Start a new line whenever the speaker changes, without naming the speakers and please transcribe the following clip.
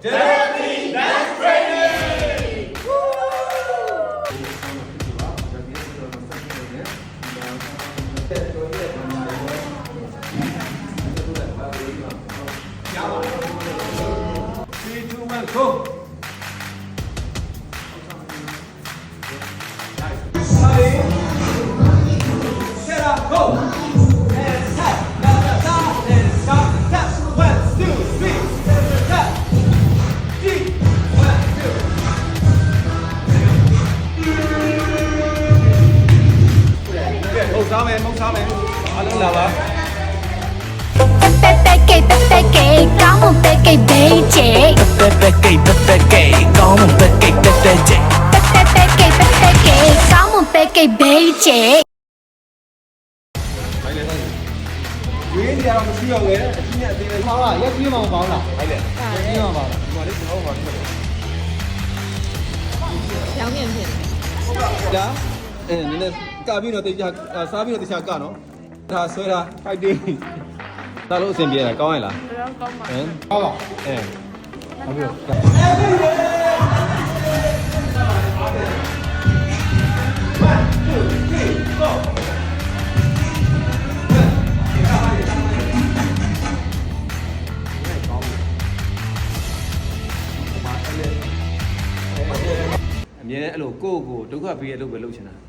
Therapy Dance Training! Three, two, one, go! Set up, go! And tap, tap, tap, tap, and stop, tap. 1, 2, 3, tap. 3, 1, 2. Okay, မုတ်စားမယ်အားလုံးလာပါ
Pepe, como pepe, beije.
Pepe, como pepe,
Pepe, como pepe, beije.
ဝင်းကြအောင်မရှိတော့လေအချင်းနဲ့အသေးလေး
好了，要鸡毛包了，
ဟိုက်လေ
鸡毛包了。
ဒီမှာလေးကျွန်တော်ပါထွက်တယ်
凉面片，
ဒါနည်းနည်းကပြီးတော့တေချာစားပြီးတော့တေချာကနော်ဒါဆွဲတာ fighting ဒါလို့အဆင်ပြေတာကောင်းရလား
不要高嘛。
ဟမ်
好了，
အဲ
好不有？
အမြဲတမ်းအဲ့လိုကိုယ့်ကိုဒုက္ခပေးရလို့ပဲလုပ်ချင်တာ။